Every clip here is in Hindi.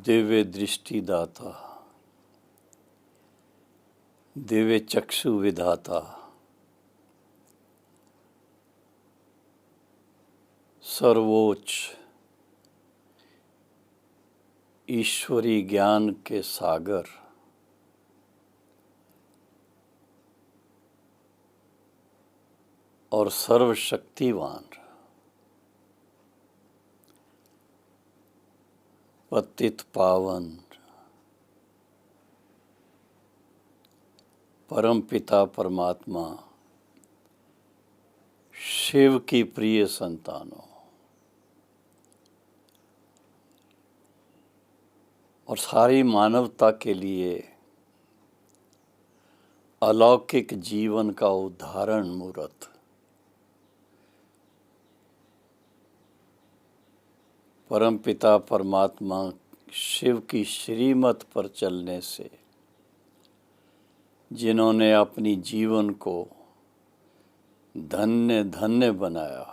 दिव्य दृष्टिदाता, दिव्य चक्षु विधाता, सर्वोच्च ईश्वरी ज्ञान के सागर, और सर्वशक्तिवान, पतित पावन, परम पिता परमात्मा, शिव की प्रिय संतानों और सारी मानवता के लिए अलौकिक जीवन का उदाहरण मूर्त परम पिता परमात्मा शिव की श्रीमत पर चलने से जिन्होंने अपनी जीवन को धन्य धन्य बनाया,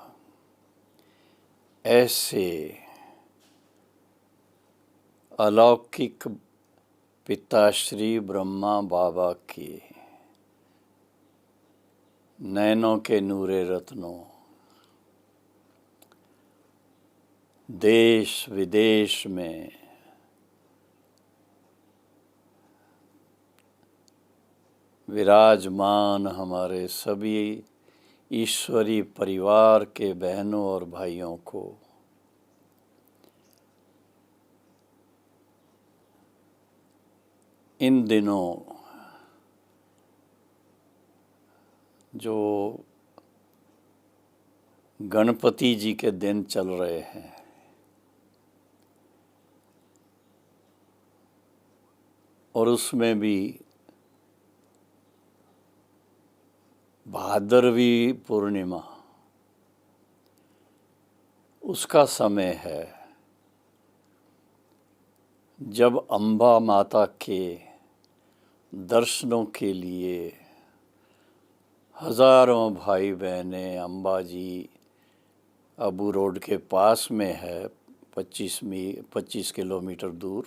ऐसे अलौकिक पिताश्री ब्रह्मा बाबा के नैनों के नूरे रत्नों, देश विदेश में विराजमान हमारे सभी ईश्वरी परिवार के बहनों और भाइयों को इन दिनों जो गणपति जी के दिन चल रहे हैं, और उसमें भी भादरवी पूर्णिमा उसका समय है जब अम्बा माता के दर्शनों के लिए हजारों भाई बहनें अम्बा जी अबू रोड के पास में है, 25 किलोमीटर दूर,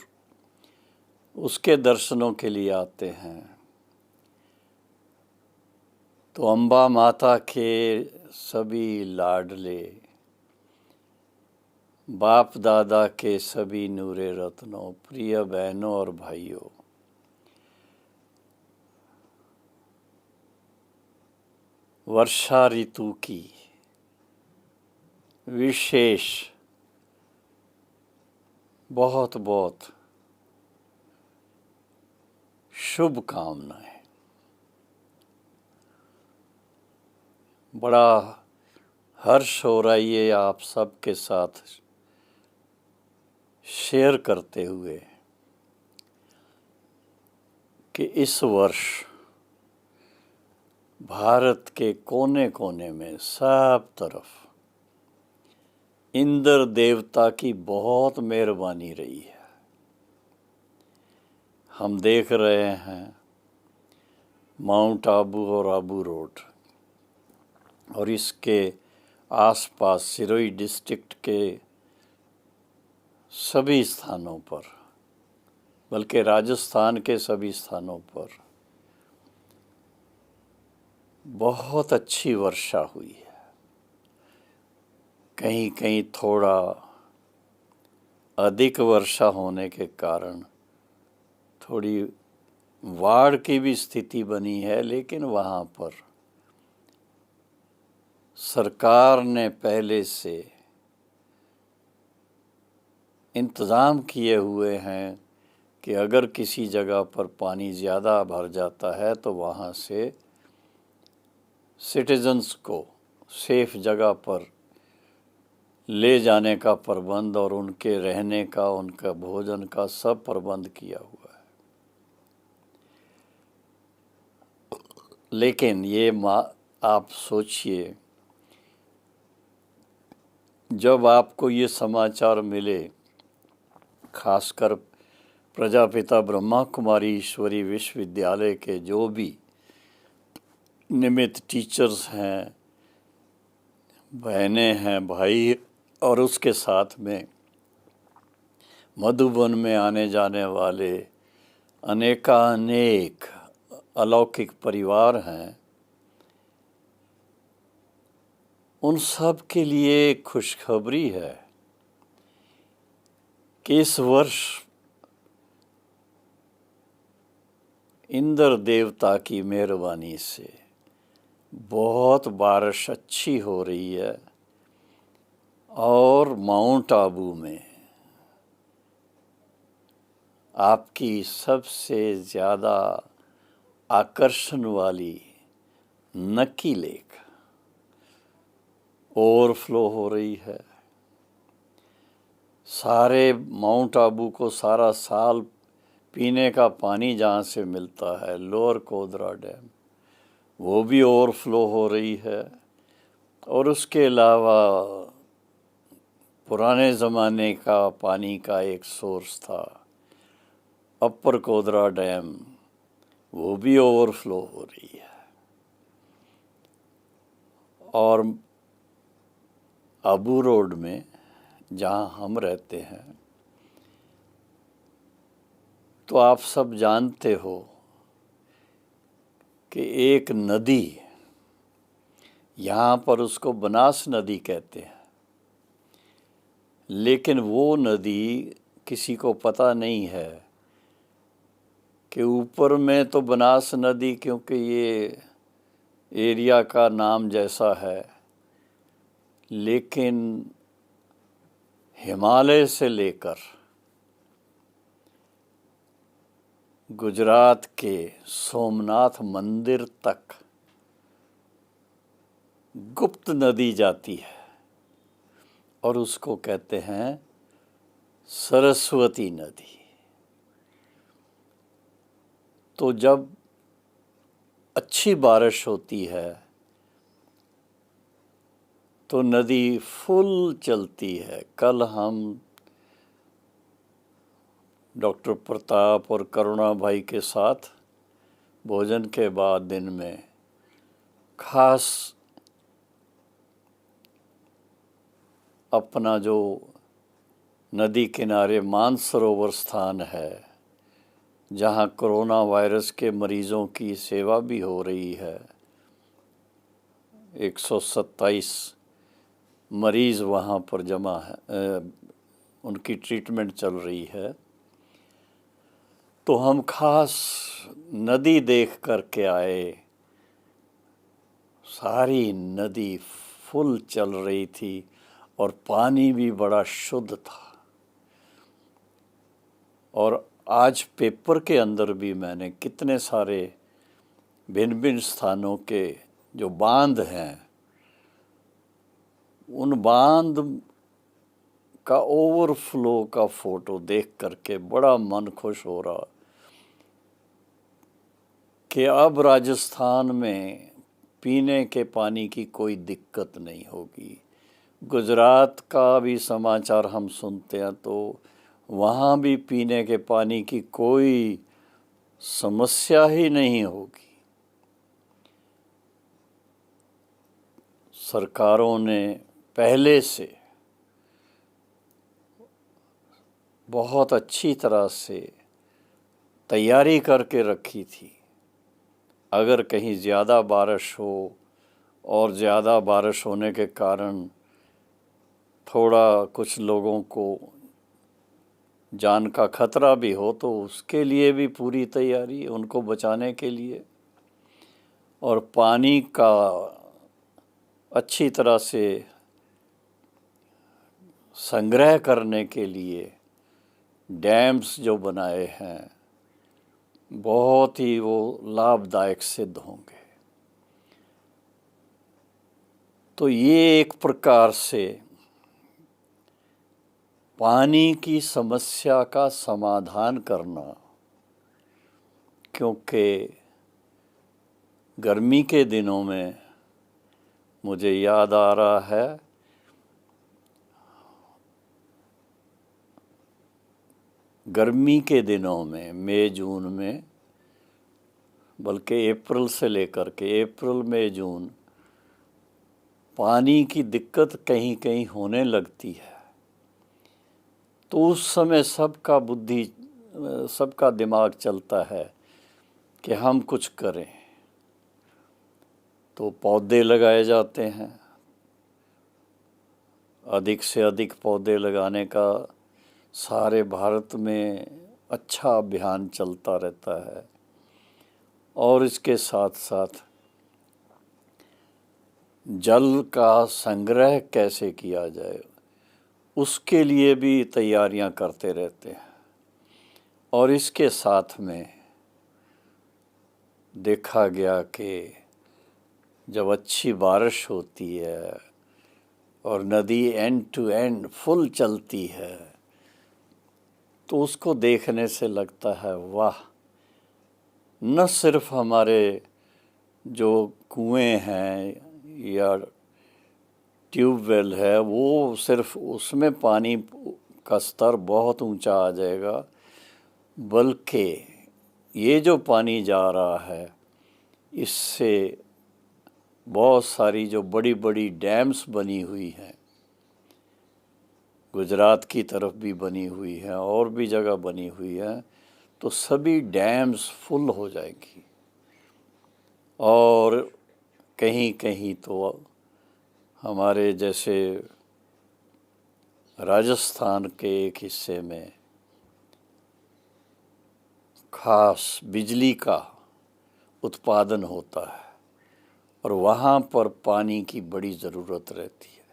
उसके दर्शनों के लिए आते हैं। तो अम्बा माता के सभी लाडले बाप दादा के सभी नूरे रत्नों, प्रिय बहनों और भाइयों, वर्षा ऋतु की विशेष बहुत बहुत शुभकामनाएं। बड़ा हर्ष हो रहा है ये आप सबके साथ शेयर करते हुए कि इस वर्ष भारत के कोने कोने में सब तरफ इंद्र देवता की बहुत मेहरबानी रही है। हम देख रहे हैं माउंट आबू और आबू रोड और इसके आसपास सिरोही डिस्ट्रिक्ट के सभी स्थानों पर, बल्कि राजस्थान के सभी स्थानों पर बहुत अच्छी वर्षा हुई है। कहीं कहीं थोड़ा अधिक वर्षा होने के कारण थोड़ी बाढ़ की भी स्थिति बनी है, लेकिन वहाँ पर सरकार ने पहले से इंतज़ाम किए हुए हैं कि अगर किसी जगह पर पानी ज़्यादा भर जाता है तो वहाँ से सिटीजन्स को सेफ जगह पर ले जाने का प्रबंध और उनके रहने का, उनका भोजन का सब प्रबंध किया हुआ है। लेकिन ये आप सोचिए, जब आपको ये समाचार मिले, खासकर प्रजापिता ब्रह्मा कुमारी ईश्वरी विश्वविद्यालय के जो भी निमित्त टीचर्स हैं, बहनें हैं, भाई, और उसके साथ में मधुबन में आने जाने वाले अनेकानेक अलौकिक परिवार हैं, उन सब के लिए खुशखबरी है कि इस वर्ष इंद्र देवता की मेहरबानी से बहुत बारिश अच्छी हो रही है और माउंट आबू में आपकी सबसे ज़्यादा आकर्षण वाली नक्की लेक ओवरफ्लो हो रही है। सारे माउंट आबू को सारा साल पीने का पानी जहाँ से मिलता है, लोअर कोदरा डैम, वो भी ओवरफ्लो हो रही है। और उसके अलावा पुराने ज़माने का पानी का एक सोर्स था अपर कोदरा डैम, वो भी ओवरफ्लो हो रही है। और आबू रोड में जहाँ हम रहते हैं, तो आप सब जानते हो कि एक नदी, यहाँ पर उसको बनास नदी कहते हैं, लेकिन वो नदी किसी को पता नहीं है कि ऊपर में तो बनास नदी, क्योंकि ये एरिया का नाम जैसा है, लेकिन हिमालय से लेकर गुजरात के सोमनाथ मंदिर तक गुप्त नदी जाती है और उसको कहते हैं सरस्वती नदी। तो जब अच्छी बारिश होती है तो नदी फुल चलती है। कल हम डॉक्टर प्रताप और करुणा भाई के साथ भोजन के बाद दिन में खास अपना जो नदी किनारे मानसरोवर स्थान है, जहाँ कोरोना वायरस के मरीज़ों की सेवा भी हो रही है, 127 मरीज़ वहाँ पर जमा है, उनकी ट्रीटमेंट चल रही है। तो हम खास नदी देख कर के आए। सारी नदी फुल चल रही थी और पानी भी बड़ा शुद्ध था। और आज पेपर के अंदर भी मैंने कितने सारे भिन्न भिन्न स्थानों के जो बांध हैं, उन बांध का ओवरफ्लो का फ़ोटो देख करके बड़ा मन खुश हो रहा कि अब राजस्थान में पीने के पानी की कोई दिक्कत नहीं होगी। गुजरात का भी समाचार हम सुनते हैं तो वहाँ भी पीने के पानी की कोई समस्या ही नहीं होगी। सरकारों ने पहले से बहुत अच्छी तरह से तैयारी करके रखी थी। अगर कहीं ज़्यादा बारिश हो और ज़्यादा बारिश होने के कारण थोड़ा कुछ लोगों को जान का खतरा भी हो, तो उसके लिए भी पूरी तैयारी, उनको बचाने के लिए। और पानी का अच्छी तरह से संग्रह करने के लिए डैम्स जो बनाए हैं, बहुत ही वो लाभदायक सिद्ध होंगे। तो ये एक प्रकार से पानी की समस्या का समाधान करना, क्योंकि गर्मी के दिनों में मुझे याद आ रहा है गर्मी के दिनों में, मई जून में, बल्कि अप्रैल से लेकर के अप्रैल मई जून पानी की दिक्कत कहीं कहीं होने लगती है। तो उस समय सबका दिमाग चलता है कि हम कुछ करें। तो पौधे लगाए जाते हैं, अधिक से अधिक पौधे लगाने का सारे भारत में अच्छा अभियान चलता रहता है। और इसके साथ साथ जल का संग्रह कैसे किया जाए उसके लिए भी तैयारियां करते रहते हैं। और इसके साथ में देखा गया कि जब अच्छी बारिश होती है और नदी एंड टू एंड फुल चलती है तो उसको देखने से लगता है वाह, न सिर्फ हमारे जो कुएं हैं या ट्यूबवेल है वो सिर्फ उसमें पानी का स्तर बहुत ऊंचा आ जाएगा, बल्कि ये जो पानी जा रहा है इससे बहुत सारी जो बड़ी बड़ी डैम्स बनी हुई हैं, गुजरात की तरफ भी बनी हुई है और भी जगह बनी हुई है, तो सभी डैम्स फुल हो जाएंगी। और कहीं कहीं तो हमारे जैसे राजस्थान के एक हिस्से में खास बिजली का उत्पादन होता है और वहाँ पर पानी की बड़ी ज़रूरत रहती है।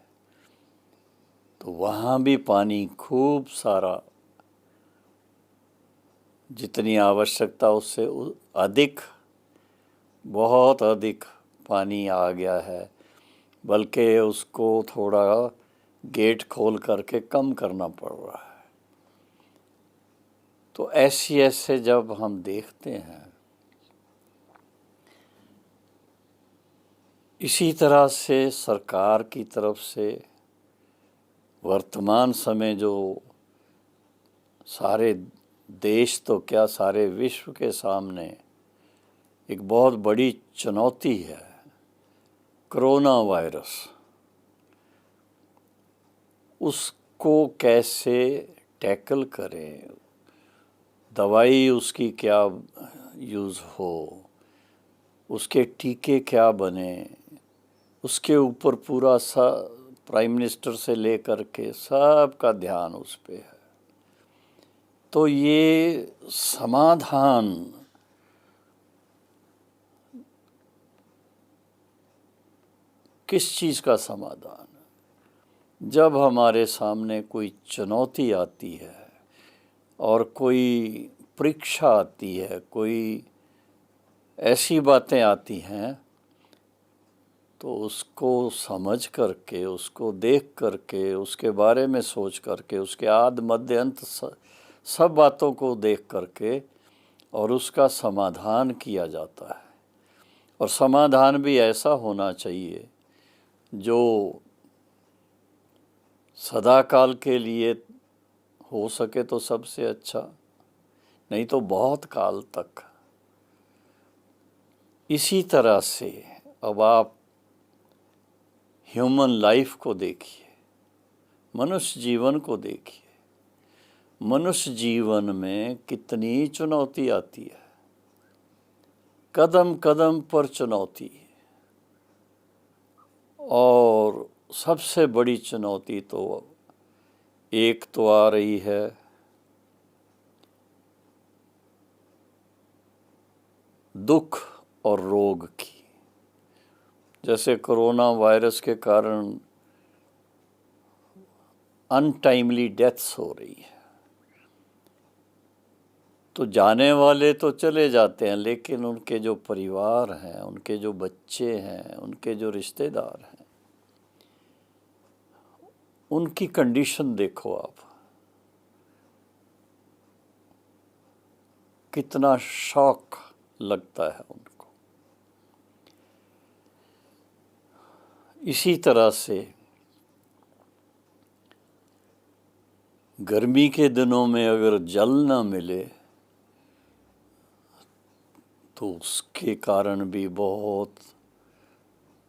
तो वहाँ भी पानी खूब सारा, जितनी आवश्यकता उससे अधिक, बहुत अधिक पानी आ गया है, बल्कि उसको थोड़ा गेट खोल करके कम करना पड़ रहा है। तो ऐसे जब हम देखते हैं, इसी तरह से सरकार की तरफ से वर्तमान समय जो सारे देश तो क्या सारे विश्व के सामने एक बहुत बड़ी चुनौती है, कोरोना वायरस, उसको कैसे टैकल करें, दवाई उसकी क्या यूज़ हो, उसके टीके क्या बने, उसके ऊपर पूरा प्राइम मिनिस्टर से लेकर के सबका ध्यान उस पे है। तो ये समाधान किस चीज़ का समाधान है? जब हमारे सामने कोई चुनौती आती है और कोई परीक्षा आती है, कोई ऐसी बातें आती हैं, तो उसको समझ करके, उसको देख करके, उसके बारे में सोच करके, उसके आद मध्य अंत सब बातों को देख करके और उसका समाधान किया जाता है। और समाधान भी ऐसा होना चाहिए जो सदाकाल के लिए हो सके तो सबसे अच्छा, नहीं तो बहुत काल तक। इसी तरह से अब आप ह्यूमन लाइफ को देखिए, मनुष्य जीवन को देखिए। मनुष्य जीवन में कितनी चुनौती आती है, कदम कदम पर चुनौती। और सबसे बड़ी चुनौती तो एक तो आ रही है दुख और रोग की। जैसे कोरोना वायरस के कारण अनटाइमली डेथ्स हो रही है, तो जाने वाले तो चले जाते हैं, लेकिन उनके जो परिवार हैं, उनके जो बच्चे हैं, उनके जो रिश्तेदार हैं, उनकी कंडीशन देखो आप, कितना शॉक लगता है उनको। इसी तरह से गर्मी के दिनों में अगर जल ना मिले तो उसके कारण भी बहुत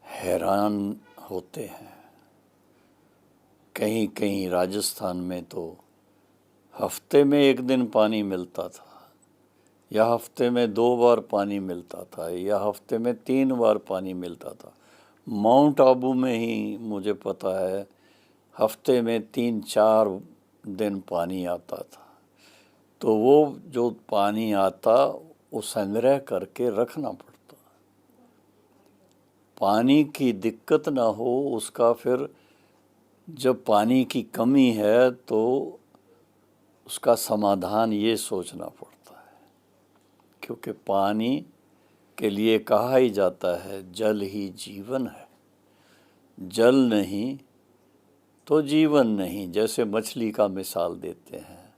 हैरान होते हैं। कहीं कहीं राजस्थान में तो हफ्ते में एक दिन पानी मिलता था, या हफ्ते में 2 बार पानी मिलता था, या हफ्ते में 3 बार पानी मिलता था। माउंट आबू में ही मुझे पता है हफ्ते में 3-4 दिन पानी आता था। तो वो जो पानी आता वो संग्रह करके रखना पड़ता। पानी की दिक्कत ना हो उसका, फिर जब पानी की कमी है तो उसका समाधान ये सोचना पड़ता है, क्योंकि पानी के लिए कहा ही जाता है जल ही जीवन है। जल नहीं तो जीवन नहीं। जैसे मछली का मिसाल देते हैं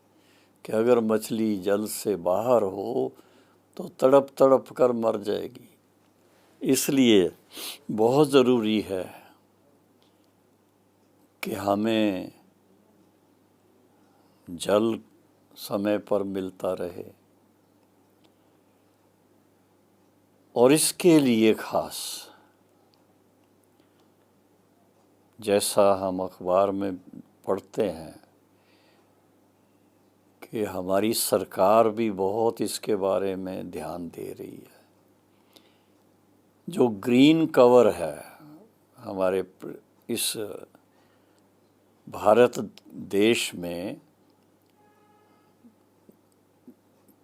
कि अगर मछली जल से बाहर हो तो तड़प तड़प कर मर जाएगी। इसलिए बहुत ज़रूरी है कि हमें जल समय पर मिलता रहे, और इसके लिए खास जैसा हम अखबार में पढ़ते हैं कि हमारी सरकार भी बहुत इसके बारे में ध्यान दे रही है। जो ग्रीन कवर है हमारे इस भारत देश में,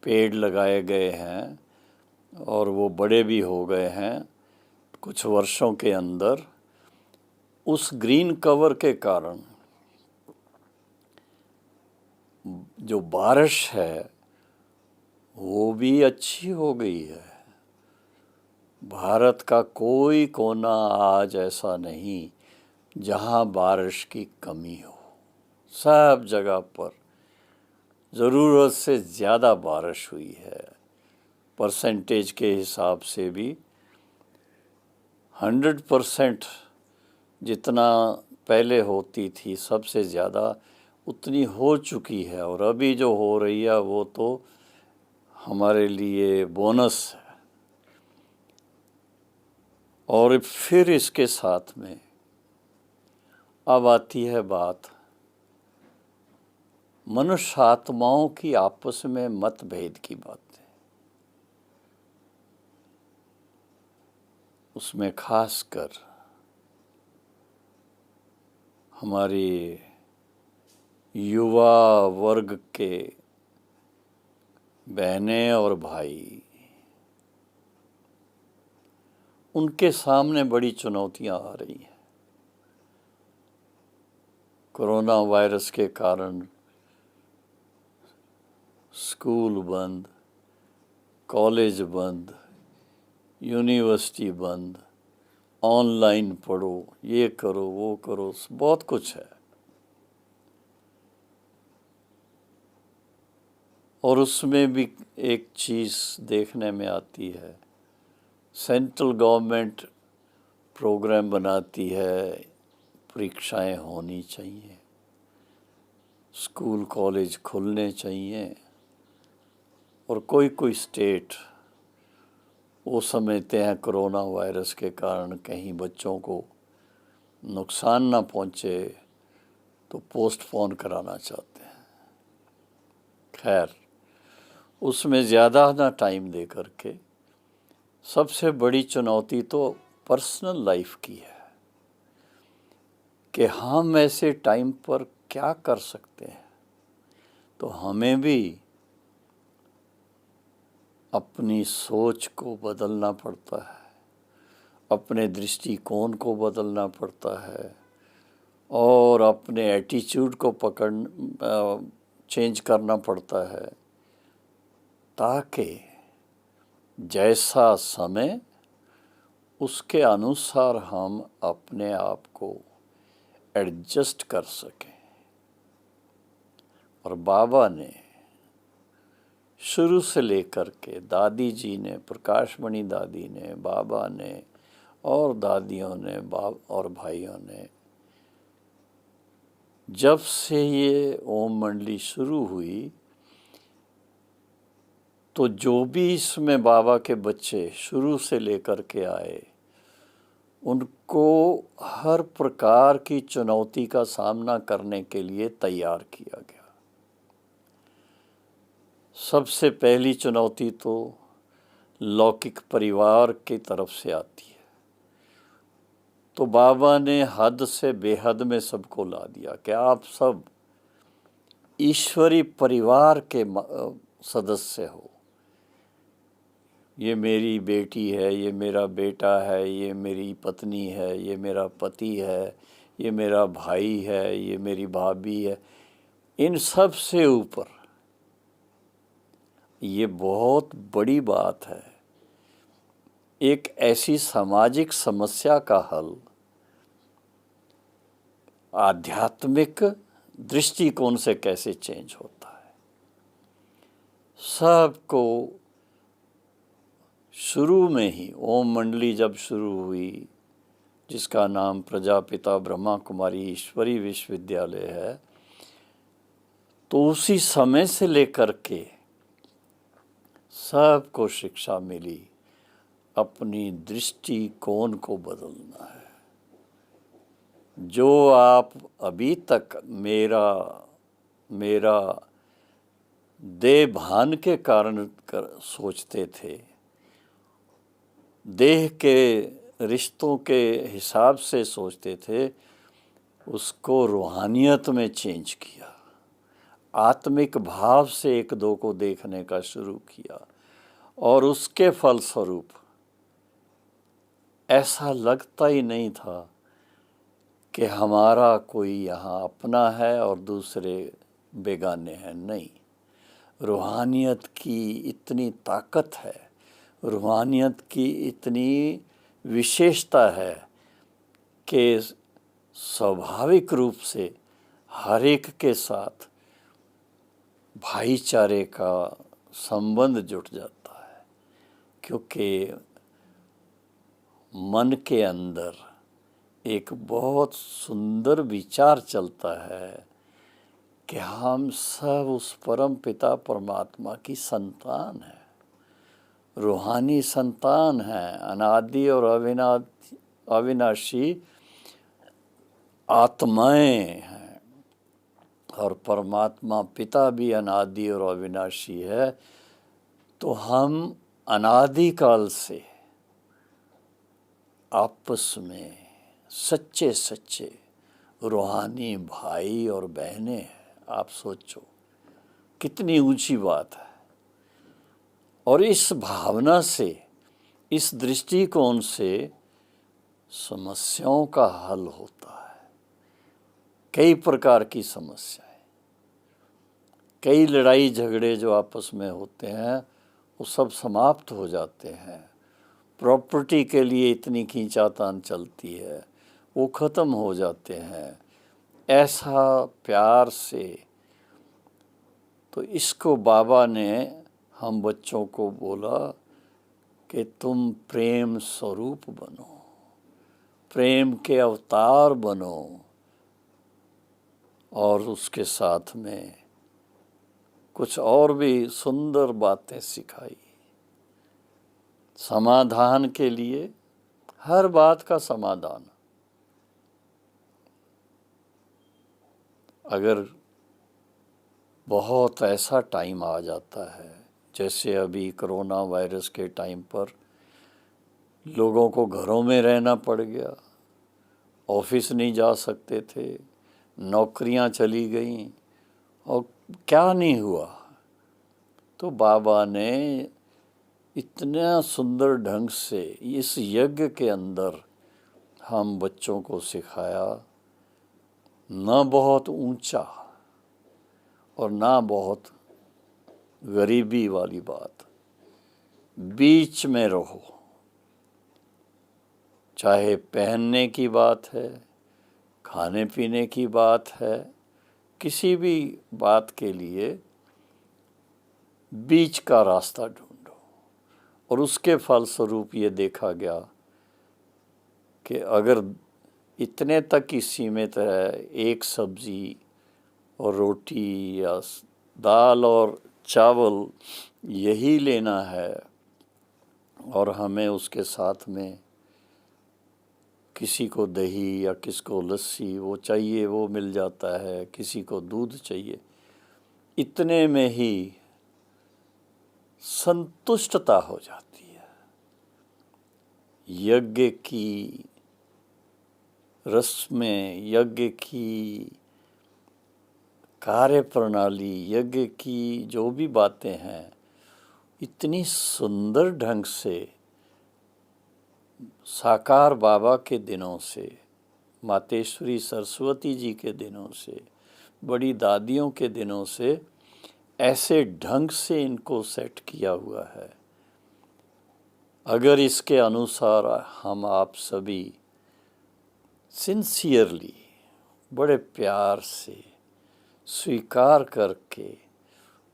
पेड़ लगाए गए हैं और वो बड़े भी हो गए हैं कुछ वर्षों के अंदर। उस ग्रीन कवर के कारण जो बारिश है वो भी अच्छी हो गई है। भारत का कोई कोना आज ऐसा नहीं जहां बारिश की कमी हो। सब जगह पर ज़रूरत से ज़्यादा बारिश हुई है। परसेंटेज के हिसाब से भी 100% जितना पहले होती थी सबसे ज़्यादा उतनी हो चुकी है, और अभी जो हो रही है वो तो हमारे लिए बोनस है। और फिर इसके साथ में अब आती है बात मनुष्य आत्माओं की आपस में मतभेद की बात है। उसमें खासकर हमारे युवा वर्ग के बहनें और भाई, उनके सामने बड़ी चुनौतियां आ रही हैं। कोरोना वायरस के कारण स्कूल बंद, कॉलेज बंद, यूनिवर्सिटी बंद, ऑनलाइन पढ़ो, ये करो वो करो, बहुत कुछ है। और उसमें भी एक चीज़ देखने में आती है, सेंट्रल गवर्नमेंट प्रोग्राम बनाती है परीक्षाएं होनी चाहिए, स्कूल कॉलेज खुलने चाहिए, और कोई कोई स्टेट वो समझते हैं कोरोना वायरस के कारण कहीं बच्चों को नुकसान ना पहुंचे तो पोस्टपोन कराना चाहते हैं। खैर, उसमें ज़्यादा ना टाइम दे करके सबसे बड़ी चुनौती तो पर्सनल लाइफ की है कि हम ऐसे टाइम पर क्या कर सकते हैं। तो हमें भी अपनी सोच को बदलना पड़ता है, अपने दृष्टिकोण को बदलना पड़ता है, और अपने एटीट्यूड को चेंज करना पड़ता है, ताकि जैसा समय उसके अनुसार हम अपने आप को एडजस्ट कर सकें। और बाबा ने शुरू से लेकर के, दादी जी ने, प्रकाशमणि दादी ने, बाबा ने और दादियों ने, बाप और भाइयों ने, जब से ये ओम मंडली शुरू हुई तो जो भी इसमें बाबा के बच्चे शुरू से लेकर के आए, उनको हर प्रकार की चुनौती का सामना करने के लिए तैयार किया गया। सबसे पहली चुनौती तो लौकिक परिवार की तरफ से आती है। तो बाबा ने हद से बेहद में सबको ला दिया कि आप सब ईश्वरी परिवार के सदस्य हो। ये मेरी बेटी है, ये मेरा बेटा है, ये मेरी पत्नी है, ये मेरा पति है, ये मेरा भाई है, ये मेरी भाभी है। इन सब से ऊपर ये बहुत बड़ी बात है, एक ऐसी सामाजिक समस्या का हल आध्यात्मिक दृष्टिकोण से कैसे चेंज होता है। सबको शुरू में ही ओम मंडली जब शुरू हुई, जिसका नाम प्रजापिता ब्रह्मा कुमारी ईश्वरी विश्वविद्यालय है, तो उसी समय से लेकर के सबको शिक्षा मिली अपनी दृष्टिकोण को बदलना है। जो आप अभी तक मेरा देह भान के कारण सोचते थे, देह के रिश्तों के हिसाब से सोचते थे, उसको रूहानियत में चेंज किया, आत्मिक भाव से एक दो को देखने का शुरू किया, और उसके फलस्वरूप ऐसा लगता ही नहीं था कि हमारा कोई यहाँ अपना है और दूसरे बेगाने हैं। नहीं, रूहानियत की इतनी ताकत है, रूहानियत की इतनी विशेषता है कि स्वाभाविक रूप से हर एक के साथ भाईचारे का संबंध जुट जाता है, क्योंकि मन के अंदर एक बहुत सुंदर विचार चलता है कि हम सब उस परम पिता परमात्मा की संतान हैं, रूहानी संतान हैं, अनादि और अविनाशी आत्माएं हैं, और परमात्मा पिता भी अनादि और अविनाशी है। तो हम अनादिकाल से आपस में सच्चे सच्चे रूहानी भाई और बहनें हैं। आप सोचो कितनी ऊंची बात है। और इस भावना से, इस दृष्टिकोण से समस्याओं का हल होता है। कई प्रकार की समस्याएं, कई लड़ाई झगड़े जो आपस में होते हैं वो सब समाप्त हो जाते हैं। प्रॉपर्टी के लिए इतनी खींचातान चलती है, वो ख़त्म हो जाते हैं। ऐसा प्यार से, तो इसको बाबा ने हम बच्चों को बोला कि तुम प्रेम स्वरूप बनो, प्रेम के अवतार बनो, और उसके साथ में कुछ और भी सुंदर बातें सिखाई। समाधान के लिए हर बात का समाधान। अगर बहुत ऐसा टाइम आ जाता है, जैसे अभी कोरोना वायरस के टाइम पर लोगों को घरों में रहना पड़ गया, ऑफिस नहीं जा सकते थे, नौकरियां चली गईं, और क्या नहीं हुआ, तो बाबा ने इतना सुंदर ढंग से इस यज्ञ के अंदर हम बच्चों को सिखाया, न बहुत ऊंचा और ना बहुत गरीबी वाली बात, बीच में रहो। चाहे पहनने की बात है, खाने पीने की बात है, किसी भी बात के लिए बीच का रास्ता ढूंढो। और उसके फलस्वरूप ये देखा गया कि अगर इतने तक ही सीमित है, एक सब्जी और रोटी या दाल और चावल यही लेना है, और हमें उसके साथ में किसी को दही या किसको लस्सी वो चाहिए, वो मिल जाता है, किसी को दूध चाहिए, इतने में ही संतुष्टता हो जाती है। यज्ञ की रस्में, यज्ञ की कार्य प्रणाली, यज्ञ की जो भी बातें हैं, इतनी सुंदर ढंग से साकार बाबा के दिनों से, मातेश्वरी सरस्वती जी के दिनों से, बड़ी दादियों के दिनों से ऐसे ढंग से इनको सेट किया हुआ है। अगर इसके अनुसार हम आप सभी सिंसियरली, बड़े प्यार से स्वीकार करके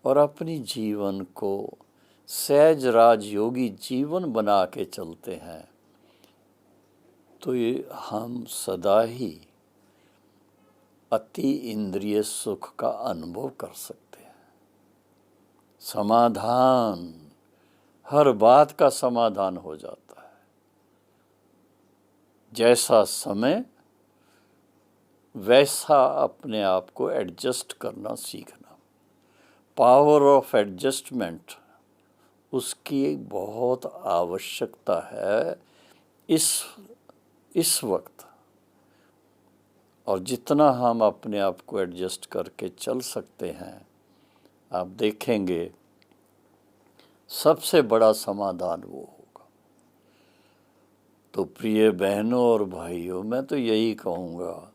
और अपनी जीवन को सहज राजयोगी जीवन बना के चलते हैं, तो ये हम सदा ही अति इंद्रिय सुख का अनुभव कर सकते हैं। समाधान, हर बात का समाधान हो जाता है। जैसा समय वैसा अपने आप को एडजस्ट करना सीखना। पावर ऑफ एडजस्टमेंट, उसकी बहुत आवश्यकता है इस वक्त। और जितना हम अपने आप को एडजस्ट करके चल सकते हैं, आप देखेंगे सबसे बड़ा समाधान वो होगा। तो प्रिय बहनों और भाइयों, मैं तो यही कहूँगा,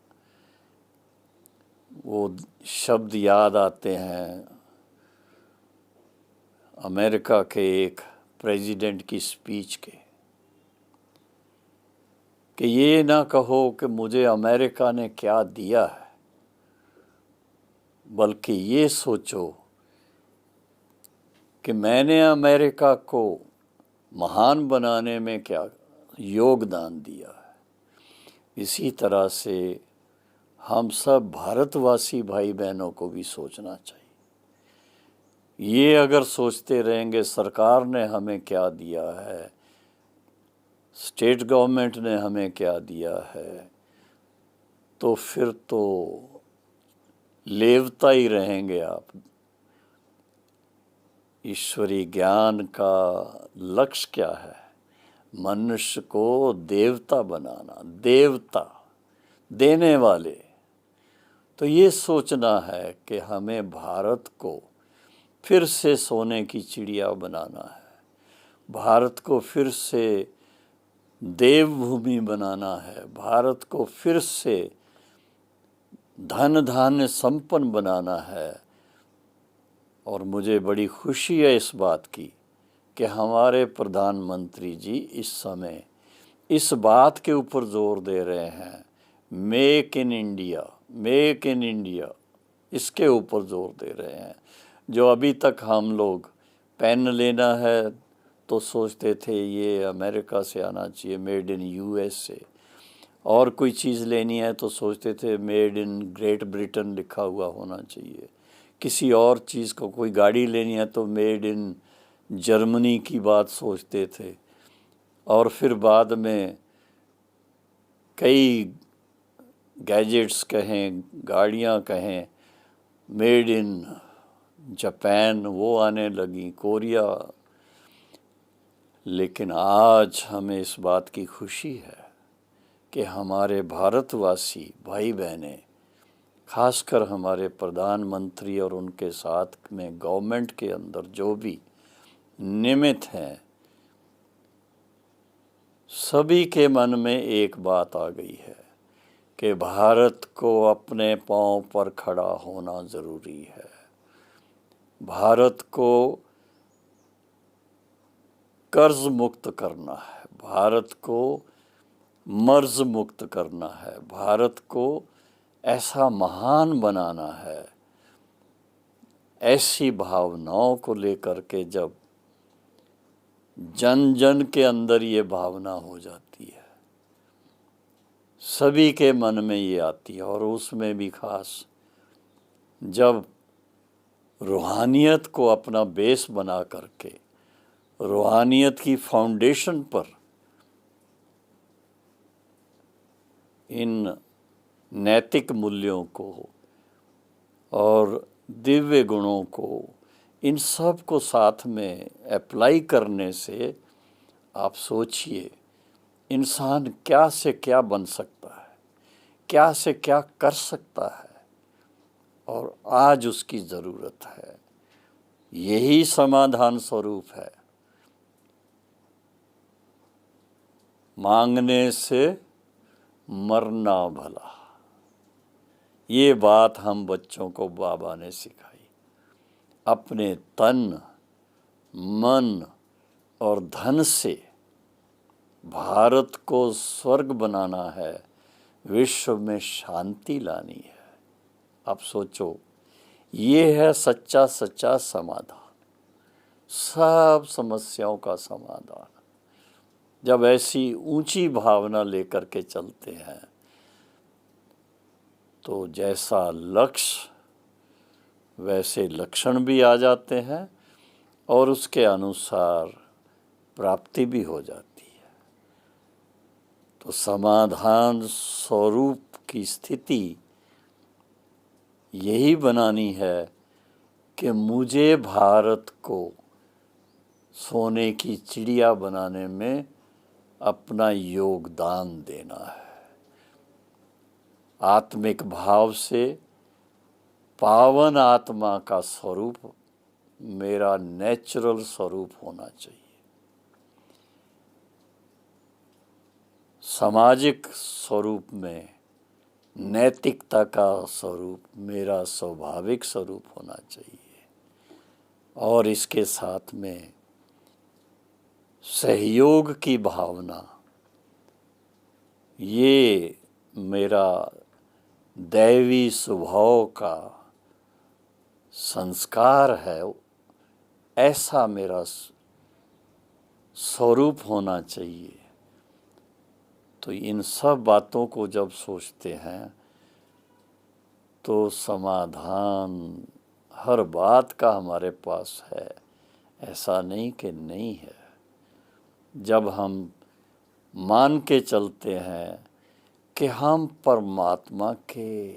वो शब्द याद आते हैं अमेरिका के एक प्रेसिडेंट की स्पीच के, कि ये ना कहो कि मुझे अमेरिका ने क्या दिया है, बल्कि ये सोचो कि मैंने अमेरिका को महान बनाने में क्या योगदान दिया है। इसी तरह से हम सब भारतवासी भाई बहनों को भी सोचना चाहिए। ये अगर सोचते रहेंगे सरकार ने हमें क्या दिया है, स्टेट गवर्नमेंट ने हमें क्या दिया है, तो फिर तो लेवता ही रहेंगे आप। ईश्वरीय ज्ञान का लक्ष्य क्या है? मनुष्य को देवता बनाना, देवता देने वाले। तो ये सोचना है कि हमें भारत को फिर से सोने की चिड़िया बनाना है, भारत को फिर से देवभूमि बनाना है, भारत को फिर से धन धान्य संपन्न बनाना है। और मुझे बड़ी खुशी है इस बात की कि हमारे प्रधानमंत्री जी इस समय इस बात के ऊपर जोर दे रहे हैं, make in India, make in India, इसके ऊपर जोर दे रहे हैं। जो अभी तक हम लोग पेन लेना है तो सोचते थे ये अमेरिका से आना चाहिए, मेड इन यूएस से, और कोई चीज़ लेनी है तो सोचते थे मेड इन ग्रेट ब्रिटेन लिखा हुआ होना चाहिए, किसी और चीज़ को, कोई गाड़ी लेनी है तो मेड इन जर्मनी की बात सोचते थे। और फिर बाद में कई गैजेट्स कहें, गाड़ियां कहें, मेड इन जापान वो आने लगी, कोरिया। लेकिन आज हमें इस बात की खुशी है कि हमारे भारतवासी भाई बहनें, खासकर हमारे प्रधानमंत्री और उनके साथ में गवर्नमेंट के अंदर जो भी निमित्त हैं, सभी के मन में एक बात आ गई है कि भारत को अपने पांव पर खड़ा होना ज़रूरी है। भारत को कर्ज मुक्त करना है, भारत को मर्ज मुक्त करना है, भारत को ऐसा महान बनाना है। ऐसी भावनाओं को लेकर के जब जन जन के अंदर ये भावना हो जाती है, सभी के मन में ये आती है, और उसमें भी खास जब रूहानियत को अपना बेस बना करके, रूहानियत की फाउंडेशन पर इन नैतिक मूल्यों को और दिव्य गुणों को, इन सब को साथ में अप्लाई करने से आप सोचिए इंसान क्या से क्या बन सकता है, क्या से क्या कर सकता है, और आज उसकी ज़रूरत है। यही समाधान स्वरूप है। मांगने से मरना भला, ये बात हम बच्चों को बाबा ने सिखाई। अपने तन, मन और धन से भारत को स्वर्ग बनाना है, विश्व में शांति लानी है। आप सोचो, ये है सच्चा सच्चा समाधान, सब समस्याओं का समाधान। जब ऐसी ऊंची भावना लेकर के चलते हैं तो जैसा लक्ष्य वैसे लक्षण भी आ जाते हैं और उसके अनुसार प्राप्ति भी हो जाती है। तो समाधान स्वरूप की स्थिति यही बनानी है कि मुझे भारत को सोने की चिड़िया बनाने में अपना योगदान देना है। आत्मिक भाव से पावन आत्मा का स्वरूप मेरा नेचुरल स्वरूप होना चाहिए। सामाजिक स्वरूप में नैतिकता का स्वरूप मेरा स्वाभाविक स्वरूप होना चाहिए, और इसके साथ में सहयोग की भावना, ये मेरा दैवी स्वभाव का संस्कार है, ऐसा मेरा स्वरूप होना चाहिए। तो इन सब बातों को जब सोचते हैं तो समाधान हर बात का हमारे पास है, ऐसा नहीं कि नहीं है। जब हम मान के चलते हैं कि हम परमात्मा के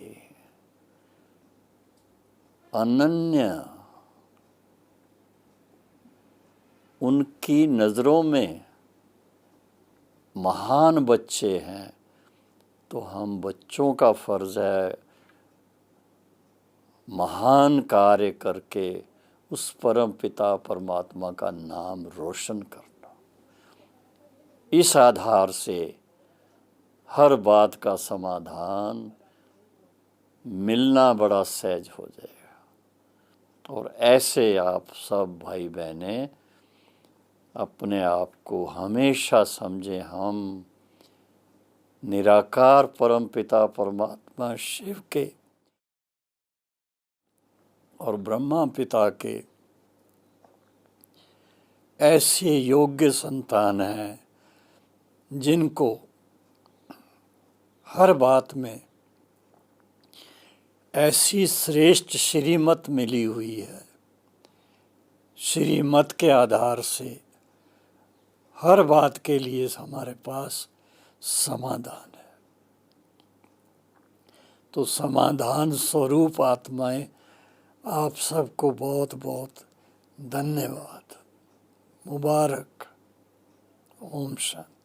अनन्य, उनकी नज़रों में महान बच्चे हैं, तो हम बच्चों का फ़र्ज़ है महान कार्य करके उस परम पिता परमात्मा का नाम रोशन करना। इस आधार से हर बात का समाधान मिलना बड़ा सहज हो जाएगा। और ऐसे आप सब भाई बहनें अपने आप को हमेशा समझें, हम निराकार परम पिता परमात्मा शिव के और ब्रह्मा पिता के ऐसे योग्य संतान हैं जिनको हर बात में ऐसी श्रेष्ठ श्रीमत मिली हुई है। श्रीमत के आधार से हर बात के लिए हमारे पास समाधान है। तो समाधान स्वरूप आत्माएं, आप सबको बहुत बहुत धन्यवाद। मुबारक। ओम शांति।